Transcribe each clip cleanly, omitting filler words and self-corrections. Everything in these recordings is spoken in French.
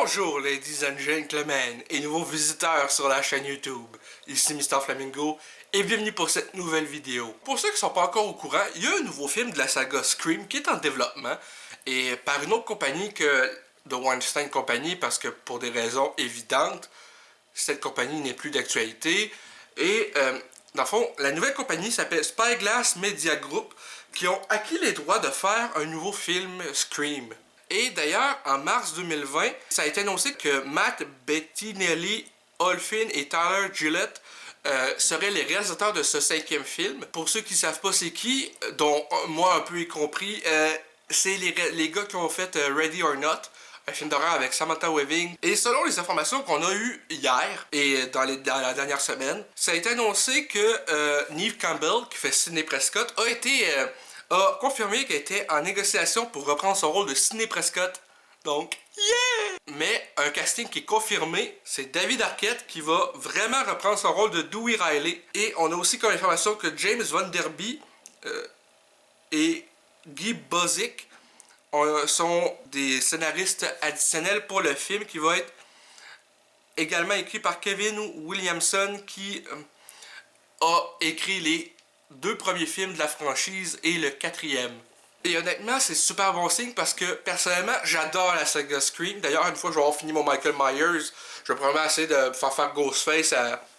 Bonjour ladies and gentlemen et nouveaux visiteurs sur la chaîne YouTube. Ici Mr Flamingo et bienvenue pour cette nouvelle vidéo. Pour ceux qui ne sont pas encore au courant, il y a un nouveau film de la saga Scream qui est en développement et par une autre compagnie que The Weinstein Company parce que pour des raisons évidentes, cette compagnie n'est plus d'actualité. Et dans le fond, la nouvelle compagnie s'appelle Spyglass Media Group qui ont acquis les droits de faire un nouveau film Scream. Et d'ailleurs, en mars 2020, ça a été annoncé que Matt Bettinelli, Olfin et Tyler Gillett seraient les réalisateurs de ce 5e film. Pour ceux qui ne savent pas c'est qui, dont moi un peu y compris, c'est les gars qui ont fait Ready or Not, un film d'horreur avec Samantha Weaving. Et selon les informations qu'on a eues hier et dans la dernière semaine, ça a été annoncé que Neve Campbell, qui fait Sidney Prescott, a confirmé qu'elle était en négociation pour reprendre son rôle de Sidney Prescott. Donc, yeah! Mais un casting qui est confirmé, c'est David Arquette qui va vraiment reprendre son rôle de Dewey Riley. Et on a aussi comme information que James Van Der Bee et Guy Bozick sont des scénaristes additionnels pour le film qui va être également écrit par Kevin Williamson qui a écrit les 2 premiers films de la franchise et le 4e. Et honnêtement, c'est super bon signe parce que personnellement, j'adore la saga Scream. D'ailleurs, une fois que je vais avoir fini mon Michael Myers, je vais probablement essayer de faire Ghostface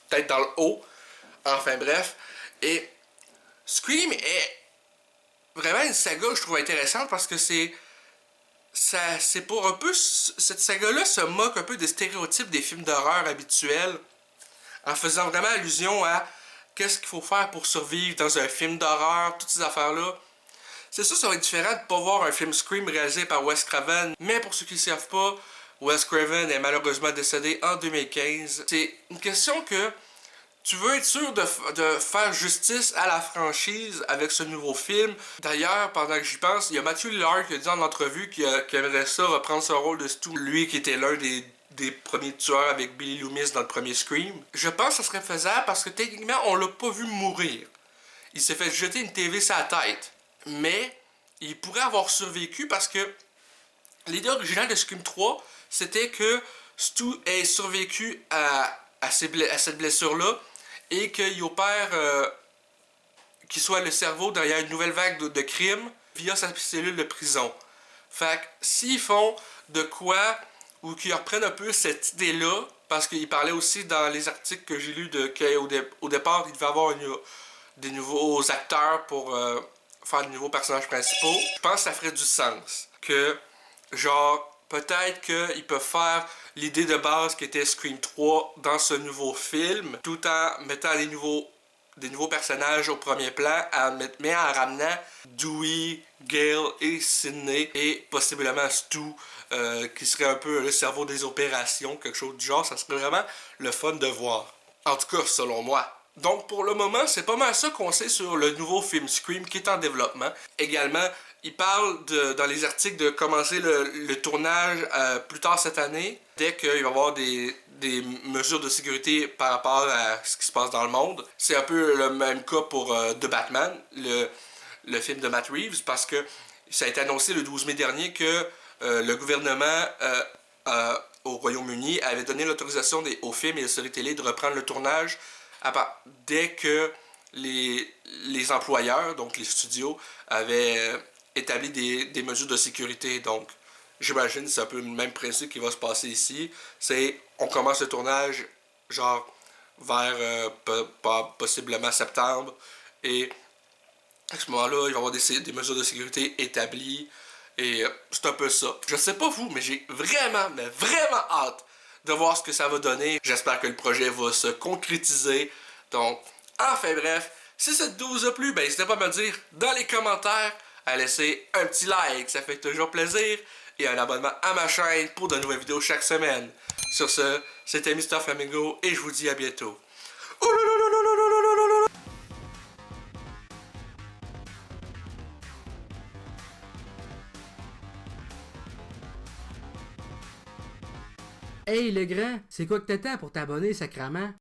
peut-être dans le haut. Enfin bref. Et Scream est vraiment une saga que je trouve intéressante parce que c'est pour un peu... Cette saga-là se moque un peu des stéréotypes des films d'horreur habituels en faisant vraiment allusion à qu'est-ce qu'il faut faire pour survivre dans un film d'horreur, toutes ces affaires-là. C'est sûr, ça va être différent de ne pas voir un film Scream réalisé par Wes Craven, mais pour ceux qui ne savent pas, Wes Craven est malheureusement décédé en 2015. C'est une question que tu veux être sûr de faire justice à la franchise avec ce nouveau film. D'ailleurs, pendant que j'y pense, il y a Matthew Lillard qui a dit en entrevue qu'il aimerait ça reprendre son rôle de Stu. Lui qui était l'un des premiers tueurs avec Billy Loomis dans le premier Scream. Je pense que ça serait faisable parce que techniquement, on l'a pas vu mourir. Il s'est fait jeter une TV sur la tête. Mais, il pourrait avoir survécu parce que l'idée originale de Scream 3, c'était que Stu ait survécu à cette blessure-là et qu'il opère, qu'il soit le cerveau derrière une nouvelle vague de crimes via sa cellule de prison. Fait que, s'ils font de quoi ou qu'ils reprennent un peu cette idée-là, parce qu'il parlait aussi dans les articles que j'ai lus qu'au départ, il devait avoir des nouveaux acteurs pour faire de nouveaux personnages principaux. Je pense que ça ferait du sens. Que, genre, peut-être qu'ils peuvent faire l'idée de base qui était Scream 3 dans ce nouveau film, tout en mettant des nouveaux personnages au premier plan, mais en ramenant Dewey, Gale et Sidney, et possiblement Stu, qui serait un peu le cerveau des opérations, quelque chose du genre. Ça serait vraiment le fun de voir. En tout cas, selon moi. Donc, pour le moment, c'est pas mal ça qu'on sait sur le nouveau film Scream qui est en développement. Également, il parle dans les articles de commencer le tournage plus tard cette année, dès qu'il va y avoir des mesures de sécurité par rapport à ce qui se passe dans le monde. C'est un peu le même cas pour The Batman, le film de Matt Reeves, parce que ça a été annoncé le 12 mai dernier que le gouvernement au Royaume-Uni avait donné l'autorisation aux films et aux séries télé de reprendre le tournage dès que les employeurs, donc les studios, avaient établi des mesures de sécurité. Donc, j'imagine que c'est un peu le même principe qui va se passer ici. C'est, on commence le tournage, genre, vers possiblement septembre, et à ce moment-là, il va y avoir des mesures de sécurité établies, et c'est un peu ça. Je sais pas vous, mais j'ai vraiment, mais vraiment hâte de voir ce que ça va donner. J'espère que le projet va se concrétiser. Donc, enfin bref, si cette vidéo vous a plu, ben n'hésitez pas à me le dire dans les commentaires, à laisser un petit like, ça fait toujours plaisir, et un abonnement à ma chaîne pour de nouvelles vidéos chaque semaine. Sur ce, c'était Mr Flamingo, et je vous dis à bientôt. Hey le grand, c'est quoi que t'attends pour t'abonner, sacrament?